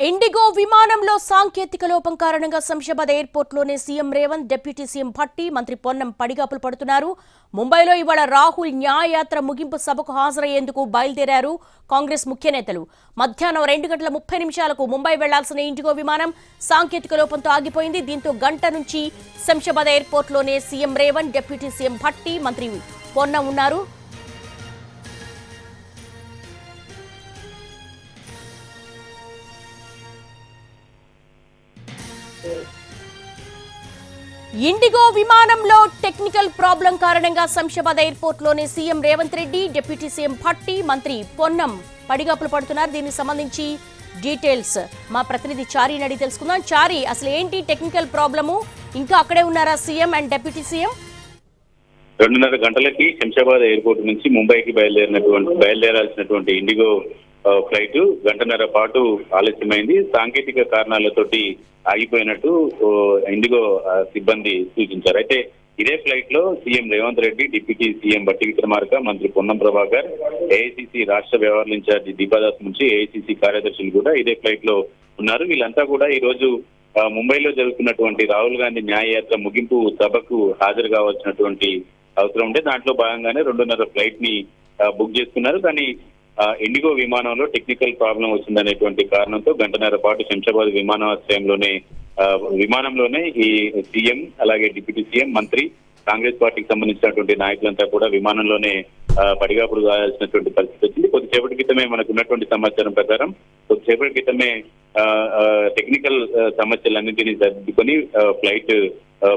IndiGo విమానంలో సాంకేతిక లోపం కారణంగా శంషాబాద్ ఎయిర్పోర్ట్లోనే CM Revanth, deputy CM Bhatti, మంత్రి పొన్నం పడిగాపులు పడుతున్నారు. ముంబైలో ఇవాళ రాహుల్ న్యాయయాత్ర ముగింపు సభకు హాజరయ్యేందుకు బయలుదేరారు కాంగ్రెస్ ముఖ్య నేతలు. మధ్యాహ్నం 2:30 ముంబై వెళ్లాల్సిన ఇండిగో విమానం సాంకేతిక లోపంతో ఆగిపోయింది. దీంతో గంట నుంచి శంషాబాద్ ఎయిర్పోర్ట్లోనే CM Revanth, deputy CM Bhatti, మంత్రి పొన్నం ఉన్నారు. ఇండిగో విమానంలో టెక్నికల్ ప్రాబ్లం కారణంగా శంషాబాద్ ఎయిర్పోర్ట్లోనే CM Revanth Reddy, deputy CM Bhatti, మంత్రి పొన్నం పడిగాపులు పడుతున్నారు. దీనికి సంబంధించి డీటెయిల్స్ మా ప్రతినిధి చారీని అడిగి తెలుసుకుందాం. చారీ, అసలు ఏంటి టెక్నికల్ ప్రాబ్లము? ఇంకా అక్కడే ఉన్నారా సీఎం అండ్ డిప్యూటీ సీఎం? 2:30 గంటలకి శంషాబాద్ ఎయిర్పోర్ట్ నుంచి ముంబైకి బయలుదేరాల్సినటువంటి ఇండిగో ఫ్లైట్ గంటన్నర పాటు ఆలస్యమైంది. సాంకేతిక కారణాలతోటి ఆగిపోయినట్టు ఇండిగో సిబ్బంది సూచించారు. అయితే ఇదే ఫ్లైట్ లో CM Revanth Reddy, deputy CM Bhatti Vikramarka, మంత్రి పొన్నం ప్రభాకర్, ఏఐసీసీ రాష్ట్ర వ్యవహారాల ఇన్ఛార్జి దీపాదాస్ నుంచి ఏఐసీసీ కార్యదర్శులు కూడా ఇదే ఫ్లైట్ లో ఉన్నారు. వీళ్ళంతా కూడా ఈ రోజు ముంబైలో జరుగుతున్నటువంటి రాహుల్ గాంధీ న్యాయయాత్ర ముగింపు సభకు హాజరు కావాల్సినటువంటి అవసరం ఉంటే దాంట్లో భాగంగానే 2:30 ఫ్లైట్ ని బుక్ చేసుకున్నారు. కానీ ఇండిగో విమానంలో టెక్నికల్ ప్రాబ్లం వచ్చిందనేటువంటి కారణంతో గంటన్నర పాటు శంషాబాద్ విమానంలోనే ఈ సీఎం, అలాగే డిప్యూటీ సీఎం, మంత్రి, కాంగ్రెస్ పార్టీకి సంబంధించినటువంటి నాయకులంతా కూడా విమానంలోనే పడిగాపులు కావాల్సినటువంటి పరిస్థితి వచ్చింది. కొద్దిసేపటి క్రితమే మనకు ఉన్నటువంటి సమాచారం ప్రకారం కొద్దిసేపటి క్రితమే టెక్నికల్ సమస్యలన్నింటినీ సర్దుకొని ఫ్లైట్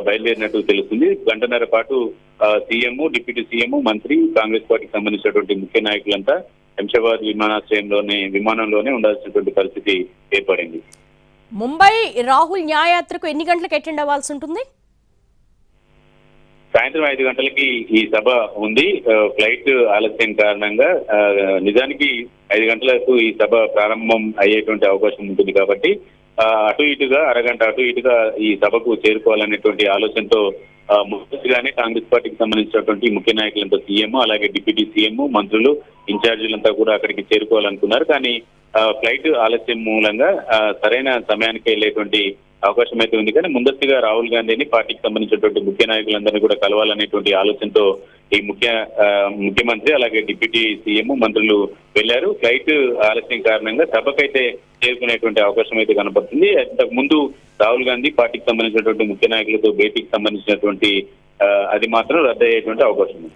బయలుదేరినట్టు తెలుస్తుంది. గంటన్నర పాటు సీఎం, డిప్యూటీ సీఎం, మంత్రి, కాంగ్రెస్ పార్టీకి సంబంధించినటువంటి ముఖ్య నాయకులంతా శంషాబాద్ విమానంలోనే ఉండాల్సినటువంటి పరిస్థితి ఏర్పడింది. ముంబై రాహుల్ న్యాయయాత్రకు ఎన్ని గంటలకు అటెండ్ అవ్వాల్సి ఉంటుంది? సాయంత్రం 5 గంటలకి ఈ సభ ఉంది. ఫ్లైట్ ఆలస్యం కారణంగా నిజానికి 5 గంటలకు ఈ సభ ప్రారంభం అయ్యేటువంటి అవకాశం ఉంటుంది కాబట్టి అరగంట అటు ఇటుగా ఈ సభకు చేరుకోవాలనేటువంటి ఆలోచనతో ముందుగానే కాంగ్రెస్ పార్టీకి సంబంధించినటువంటి ముఖ్య నాయకులంతా సీఎం, అలాగే డిప్యూటీ సీఎం, మంత్రులు, ఇన్ఛార్జీలంతా కూడా అక్కడికి చేరుకోవాలనుకున్నారు. కానీ ఫ్లైట్ ఆలస్యం మూలంగా సరైన సమయానికి వెళ్ళేటువంటి అవకాశం అయితే ఉంది. కానీ ముందస్తుగా రాహుల్ గాంధీని, పార్టీకి సంబంధించినటువంటి ముఖ్య నాయకులందరినీ కూడా కలవాలనేటువంటి ఆలోచనతో ఈ ముఖ్యమంత్రి అలాగే డిప్యూటీ సీఎం, మంత్రులు వెళ్లారు. ఫ్లైట్ ఆలస్యం కారణంగా సభకైతే చేరుకునేటువంటి అవకాశం అయితే కనపడుతుంది. అంతకు ముందు రాహుల్ గాంధీ పార్టీకి సంబంధించినటువంటి ముఖ్య నాయకులతో భేటీకి సంబంధించినటువంటి అది మాత్రం రద్దు అయ్యేటువంటి అవకాశం ఉంది.